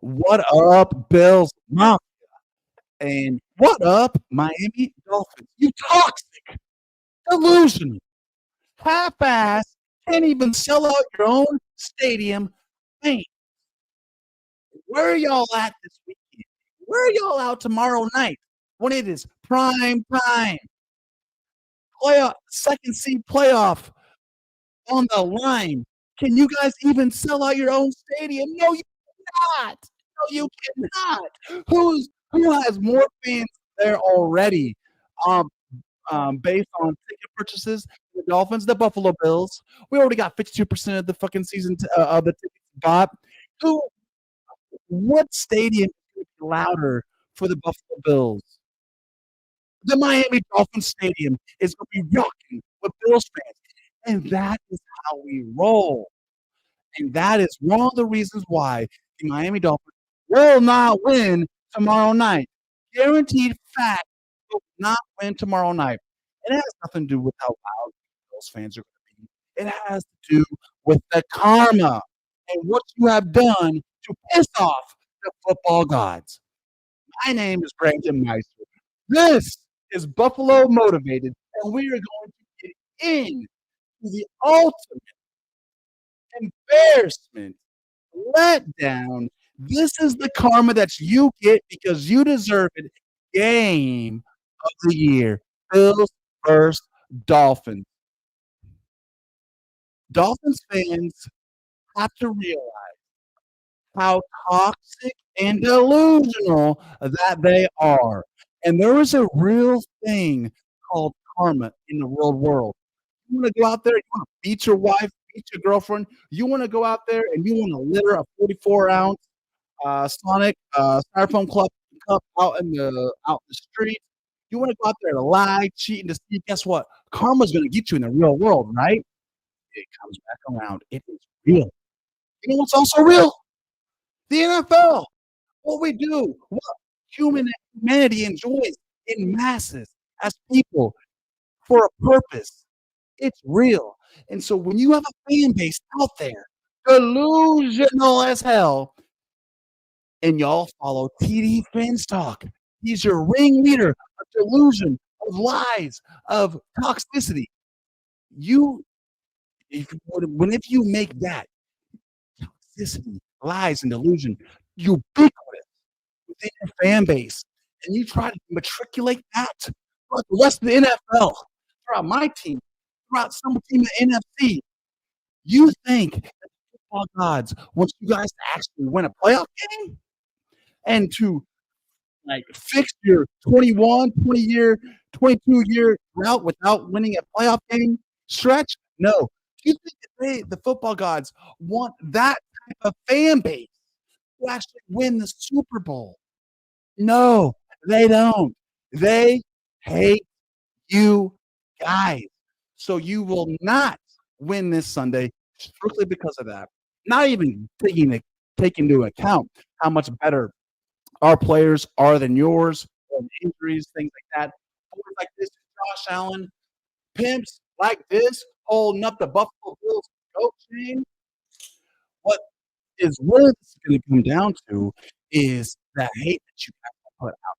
What up, Bills Mafia? And what up, Miami Dolphins? You toxic, delusional, half-ass, can't even sell out your own stadium. Man, where are y'all at this weekend? Where are y'all out tomorrow night when it is prime time? Playoff, second seed playoff on the line. Can you guys even sell out your own stadium? No, you cannot. No, you cannot. Who has more fans there already? Um, based on ticket purchases, the Dolphins, the Buffalo Bills. We already got 52% of the fucking season of the tickets bought. Who? What stadium is louder for the Buffalo Bills? The Miami Dolphins stadium is going to be rocking with Bills fans, and that is how we roll. And that is one of the reasons why the Miami Dolphins will not win tomorrow night. Guaranteed fact, will not win tomorrow night. It has nothing to do with how loud Bills fans are going to be. It has to do with the karma and what you have done to piss off the football gods. My name is Brandon Meister. This is Buffalo Motivated, and we are going to get into the ultimate embarrassment, letdown. This is the karma that you get because you deserve it. Game of the year. Bills versus Dolphins. Dolphins fans have to realize how toxic and delusional that they are. And there is a real thing called karma in the real world. You want to go out there, you want to beat your wife, beat your girlfriend. You want to go out there and you want to litter a 44-ounce Sonic styrofoam cup out in the street. You want to go out there to lie, cheat, and deceive. Guess what? Karma's going to get you in the real world, right? It comes back around. It is real. You know what's also real? The NFL. What we do, what humanity enjoys in masses as people for a purpose. It's real. And so when you have a fan base out there, delusional as hell, and y'all follow TD Finstock, he's your ringleader of delusion, of lies, of toxicity. You, if you make that toxicity, lies, and delusion ubiquitous within your fan base, and you try to matriculate that throughout the rest of the NFL, throughout my team, throughout some team in the NFC, you think that the football gods want you guys to actually win a playoff game and to like fix your 21, 20-year, 22-year drought without winning a playoff game stretch? No. Do you think that the football gods, want that type of fan base to actually win the Super Bowl? No, they don't. They hate you guys. So you will not win this Sunday strictly because of that. Not even take into account how much better our players are than yours, and injuries, things like that. Boys like this, Josh Allen, pimps like this, holding up the Buffalo Bills coat chain. What is really going to come down to is the hate that you have to put out.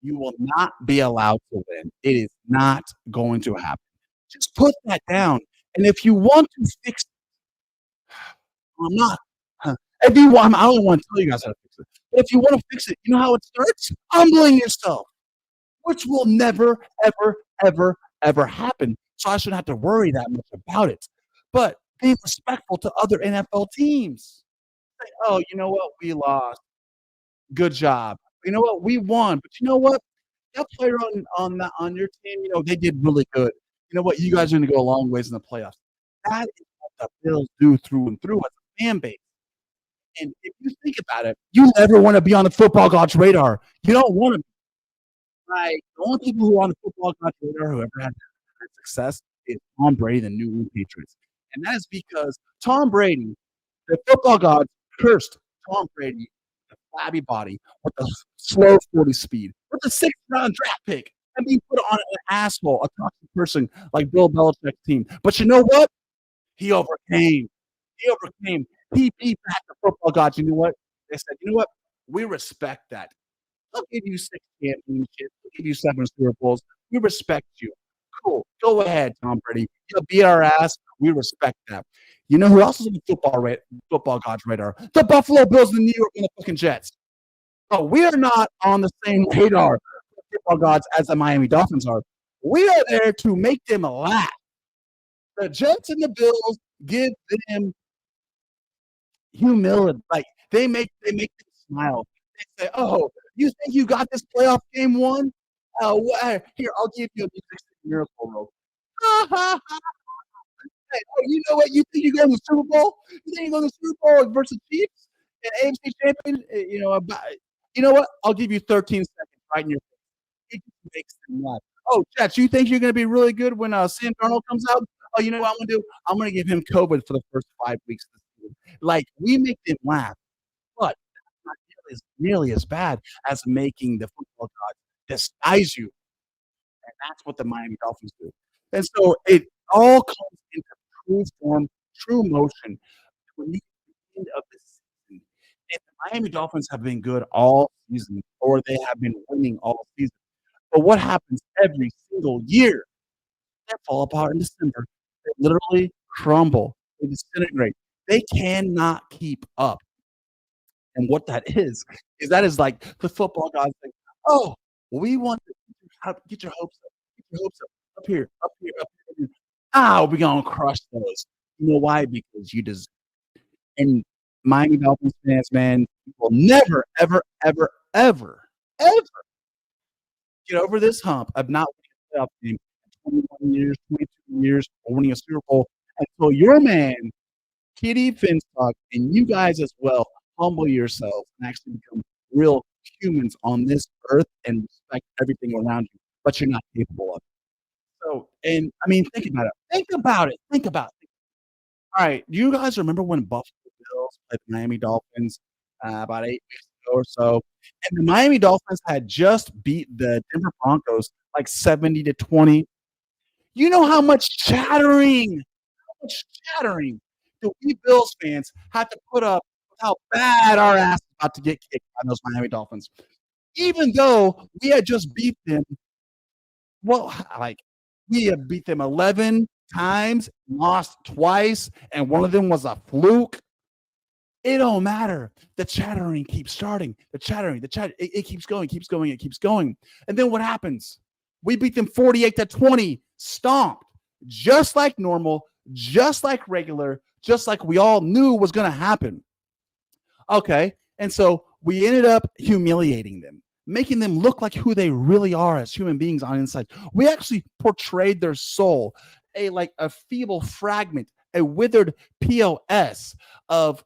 You will not be allowed to win. It is not going to happen. Just put that down. And if you want to fix it, I'm not. If you want, I don't want to tell you guys how to fix it. But if you want to fix it, you know how it starts? Humbling yourself, which will never, ever, ever, ever happen. So I shouldn't have to worry that much about it. But be respectful to other NFL teams. Say, oh, you know what? We lost. Good job. You know what? We won. But you know what? That player on your team, you know, they did really good. You know what? You guys are going to go a long ways in the playoffs. That is what the Bills do through and through as a fan base. And if you think about it, you never want to be on the football gods radar. You don't want to be. Like, the only people who are on the football gods radar who ever had success is Tom Brady, the New England Patriots. And that is because Tom Brady, the football gods cursed Tom Brady, the flabby body, with the slow 40 speed, with the sixth-round draft pick, and being put on an asshole, a toxic person like Bill Belichick's team. But you know what? He overcame. He overcame. He beat back the football gods. You know what? They said, "You know what? We respect that. I'll give you 6 championships. We'll give you 7 Super Bowls. We respect you. Cool. Go ahead, Tom Brady. You beat our ass. We respect that." You know who else is on the football gods radar? The Buffalo Bills, the New York motherfucking Jets. Oh, we are not on the same radar for football gods as the Miami Dolphins are. We are there to make them laugh. The Jets and the Bills give them humility. Like they make them smile. They say, "Oh, you think you got this playoff game won? Oh, here, I'll give you a music miracle rope." Ha ha ha! Hey, oh, you know what? You think you go to the Super Bowl? You think you go to the Super Bowl versus Chiefs and AFC champion? You know what? I'll give you 13 seconds right in your face. It just makes them laugh. Oh, Jets, you think you're going to be really good when Sam Darnold comes out? Oh, you know what I'm going to do? I'm going to give him COVID for the first 5 weeks of the season. Like, we make them laugh, but that's not nearly as bad as making the football gods despise you. And that's what the Miami Dolphins do. And so it all comes into true form, true motion when you get to the end of the season. And the Miami Dolphins have been good all season, or they have been winning all season. But what happens every single year? They fall apart in December. They literally crumble. They disintegrate. They cannot keep up. And what that is that is like the football guys think, "Oh, we want to get your hopes up. Get your hopes up here, up here, up here. Ah, we're gonna crush those." You know why? Because you deserve. And Miami Dolphins fans, man, you will never, ever, ever, ever, ever get over this hump of not winning a playoff game in 21 years, 22 years, or winning a Super Bowl until your man TD Finstock and you guys as well humble yourselves and actually become real humans on this earth and respect everything around you, but you're not capable of it. So, and I mean, think about it. Think about it. Think about it. All right. Do you guys remember when Buffalo Bills played the Miami Dolphins about 8 weeks ago or so? And the Miami Dolphins had just beat the Denver Broncos like 70-20. You know how much chattering do we Bills fans have to put up with how bad our ass is about to get kicked by those Miami Dolphins? Even though we had just beat them, well, like we have beat them 11 times, lost twice, and one of them was a fluke. It don't matter. The chattering keeps starting. It keeps going, keeps going, it keeps going. And then what happens? We beat them 48-20, stomped, just like normal, just like regular, just like we all knew was going to happen. Okay. And so we ended up humiliating them, making them look like who they really are as human beings on the inside. We actually portrayed their soul, a feeble fragment, a withered POS of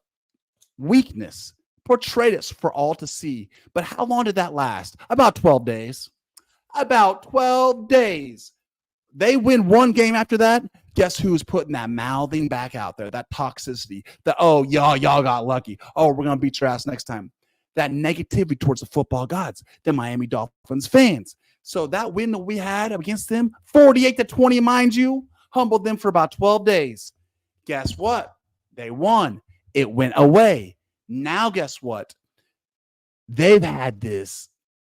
weakness, portrayed us for all to see. But how long did that last? About 12 days. About 12 days. They win one game after that. Guess who's putting that mouthing back out there? That toxicity. That, oh, y'all got lucky. Oh, we're going to beat your ass next time. That negativity towards the football gods, the Miami Dolphins fans. So that win that we had against them, 48-20, mind you, humbled them for about 12 days. Guess what? They won. It went away. Now, guess what? They've had this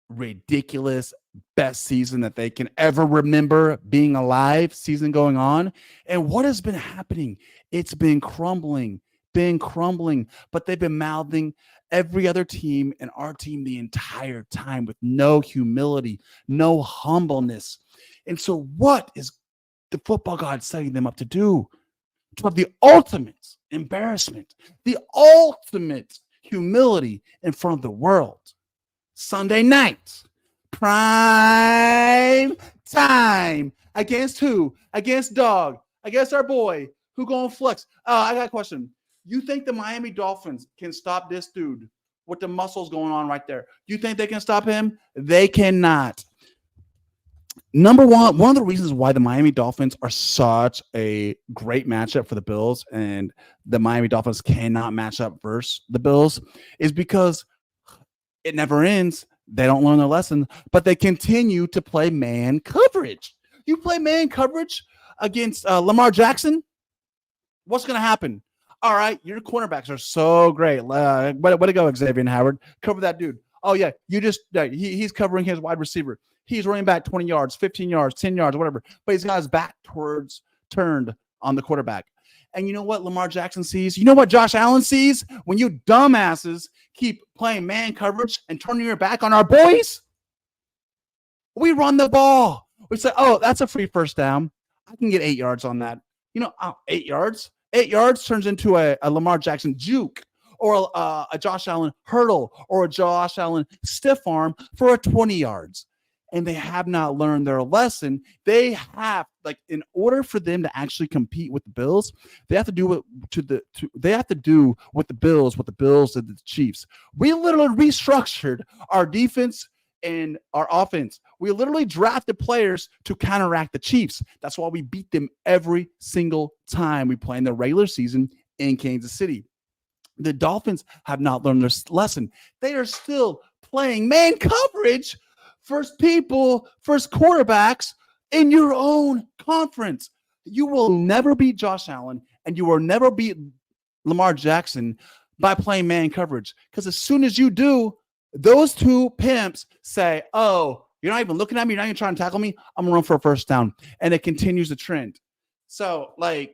ridiculous best season that they can ever remember being alive season going on. And what has been happening? It's been crumbling, but they've been mouthing every other team and our team the entire time with no humility, no humbleness. And so what is the football god setting them up to do? To have the ultimate embarrassment, the ultimate humility in front of the world. Sunday night, prime time. Against who? Against Dog. Against our boy. Who going to flex? I got a question. You think the Miami Dolphins can stop this dude with the muscles going on right there? You think they can stop him? They cannot. Number one of the reasons why the Miami Dolphins are such a great matchup for the Bills and the Miami Dolphins cannot match up versus the Bills is because it never ends. They don't learn their lesson, but they continue to play man coverage. You play man coverage against Lamar Jackson, what's going to happen? All right, your cornerbacks are so great. Way to go, Xavier Howard. Cover that dude. Oh yeah, he's covering his wide receiver. He's running back 20 yards, 15 yards, 10 yards, whatever. But he's got his back turned on the quarterback. And you know what Lamar Jackson sees? You know what Josh Allen sees? When you dumbasses keep playing man coverage and turning your back on our boys, we run the ball. We say, oh, that's a free first down. I can get 8 yards on that. 8 yards. 8 yards turns into a Lamar Jackson juke or a Josh Allen hurdle or a Josh Allen stiff arm for a 20 yards. And they have not learned their lesson. They have, in order for them to actually compete with the Bills, they have to do what the Bills did to the Chiefs. We literally restructured our defense and our offense. We literally drafted players to counteract the Chiefs. That's why we beat them every single time we play in the regular season in Kansas City. The Dolphins have not learned their lesson. They are still playing man coverage, first quarterbacks in your own conference. You will never beat Josh Allen and you will never beat Lamar Jackson by playing man coverage. Because as soon as you do, those two pimps say, oh, you're not even looking at me. You're not even trying to tackle me. I'm going to run for a first down. And it continues the trend. So, I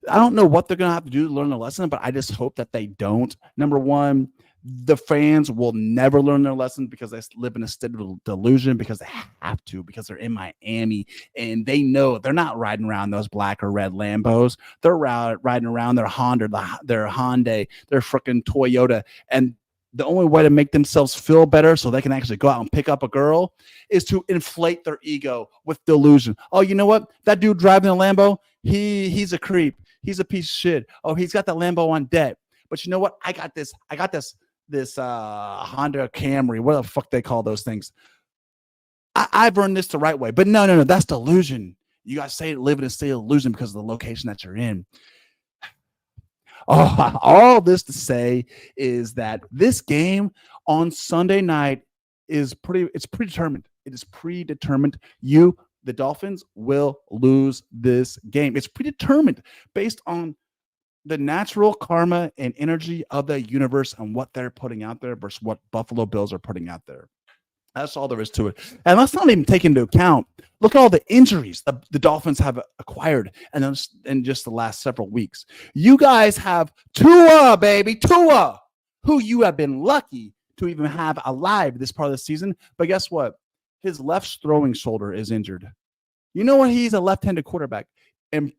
don't know what they're going to have to do to learn the lesson, but I just hope that they don't. Number one, the fans will never learn their lesson because they live in a state of delusion because they have to, because they're in Miami and they know they're not riding around those black or red Lambos. They're riding around their Honda, their Hyundai, their freaking Toyota. And the only way to make themselves feel better so they can actually go out and pick up a girl is to inflate their ego with delusion. Oh, you know what? That dude driving a Lambo, he's a creep. He's a piece of shit. Oh, he's got the Lambo on debt. But you know what? I got this Honda Camry. What the fuck they call those things? I've earned this the right way. But no. That's delusion. You got to live in a state of delusion because of the location that you're in. Oh, all this to say is that this game on Sunday night it's predetermined. It is predetermined. The Dolphins will lose this game. It's predetermined based on the natural karma and energy of the universe and what they're putting out there versus what Buffalo Bills are putting out there. That's all there is to it. And let's not even take into account, look at all the injuries the Dolphins have acquired in just the last several weeks. You guys have Tua, baby, Tua, who you have been lucky to even have alive this part of the season. But guess what? His left throwing shoulder is injured. You know what? He's a left-handed quarterback. And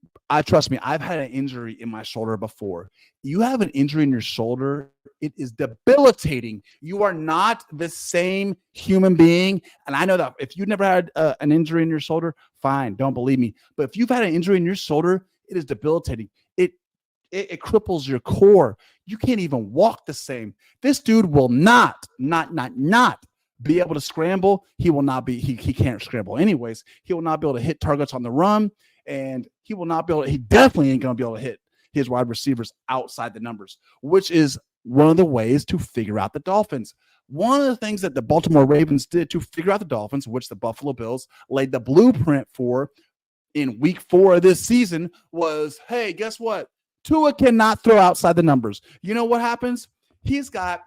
trust me, I've had an injury in my shoulder before. You have an injury in your shoulder, it is debilitating. You are not the same human being. And I know that if you've never had an injury in your shoulder, fine, don't believe me. But if you've had an injury in your shoulder, it is debilitating. It cripples your core. You can't even walk the same. This dude will not be able to scramble. He will not be, he can't scramble anyways. He will not be able to hit targets on the run. And he definitely ain't going to be able to hit his wide receivers outside the numbers, which is one of the ways to figure out the Dolphins. One of the things that the Baltimore Ravens did to figure out the Dolphins, which the Buffalo Bills laid the blueprint for in week 4 of this season, was, hey, guess what? Tua cannot throw outside the numbers. You know what happens? He's got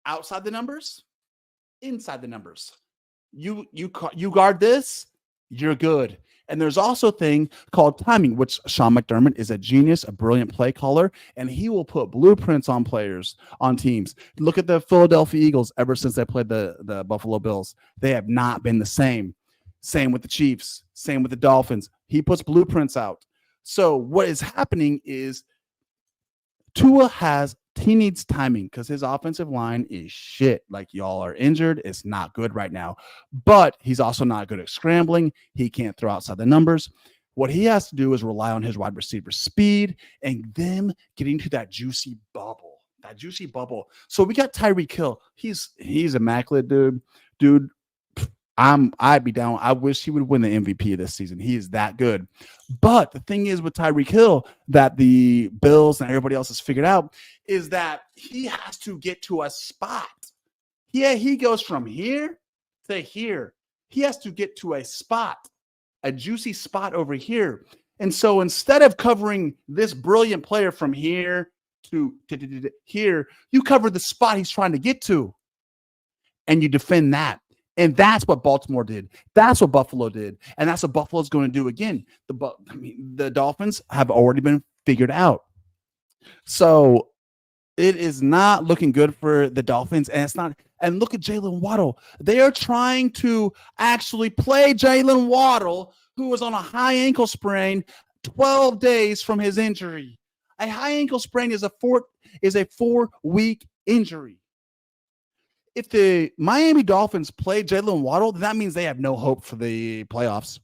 outside the numbers, inside the numbers. You guard this, you're good. And there's also a thing called timing, which Sean McDermott is a genius, a brilliant play caller, and he will put blueprints on players, on teams. Look at the Philadelphia Eagles ever since they played the Buffalo Bills. They have not been the same. Same with the Chiefs, same with the Dolphins. He puts blueprints out. So what is happening is he needs timing because his offensive line is shit. Like, y'all are injured. It's not good right now. But he's also not good at scrambling. He can't throw outside the numbers. What he has to do is rely on his wide receiver speed and them getting to that juicy bubble. So we got Tyreek Hill. He's immaculate, dude. I'd be down. I wish he would win the MVP of this season. He is that good. But the thing is with Tyreek Hill that the Bills and everybody else has figured out is that he has to get to a spot. Yeah, he goes from here to here. He has to get to a spot, a juicy spot over here. And so instead of covering this brilliant player from here to here, you cover the spot he's trying to get to and you defend that. And that's what Baltimore did. That's what Buffalo did. And that's what Buffalo's going to do again. The Dolphins have already been figured out. So it is not looking good for the Dolphins. And it's not. And look at Jalen Waddle. They are trying to actually play Jalen Waddle, who was on a high ankle sprain 12 days from his injury. A high ankle sprain is a 4-week injury. If the Miami Dolphins play Jalen Waddle, that means they have no hope for the playoffs.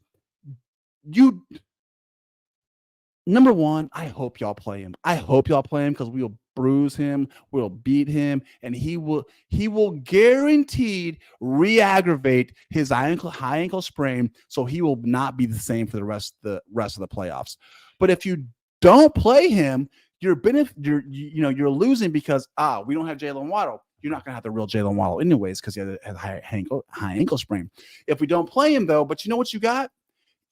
Number one, I hope y'all play him. I hope y'all play him because we will bruise him, we'll beat him, and he will guaranteed re-aggravate his high ankle sprain, so he will not be the same for the rest of the playoffs. But if you don't play him, you're losing because we don't have Jalen Waddle. You're not going to have the real Jalen Waddle anyways because he has a high ankle sprain. If we don't play him, though, but you know what you got?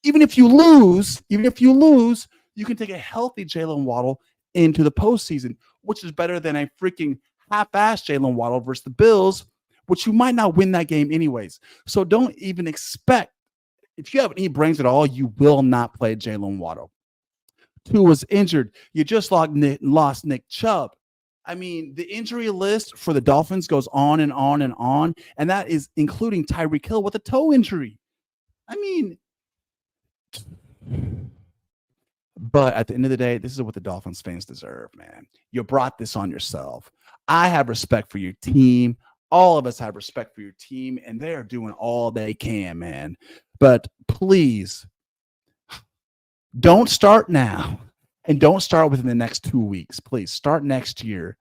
Even if you lose, you can take a healthy Jalen Waddle into the postseason, which is better than a freaking half-assed Jalen Waddle versus the Bills, which you might not win that game anyways. So don't even expect. If you have any brains at all, you will not play Jalen Waddle. Tua was injured. You just lost Nick Chubb. I mean, the injury list for the Dolphins goes on and on and on, and that is including Tyreek Hill with a toe injury. I mean, but at the end of the day, this is what the Dolphins fans deserve, man. You brought this on yourself. I have respect for your team. All of us have respect for your team, and they are doing all they can, man. But please, don't start now. And don't start within the next 2 weeks. Please start next year.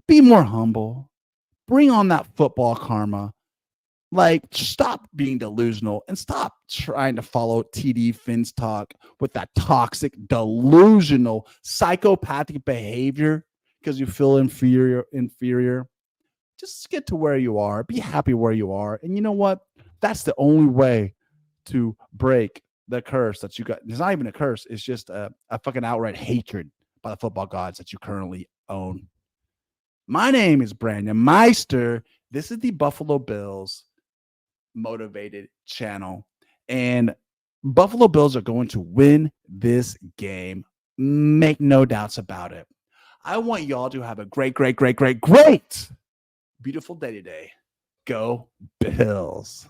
Be more humble. Bring on that football karma. Like, stop being delusional and stop trying to follow TD Finn's talk with that toxic, delusional, psychopathic behavior because you feel inferior. Just get to where you are. Be happy where you are. And you know what? That's the only way to break the curse that you got. It's not even a curse. It's just a fucking outright hatred by the football gods that you currently own. My name is Brandon Meister. This is the Buffalo Bills Motivated channel. And Buffalo Bills are going to win this game. Make no doubts about it. I want y'all to have a great, beautiful day today. Go Bills.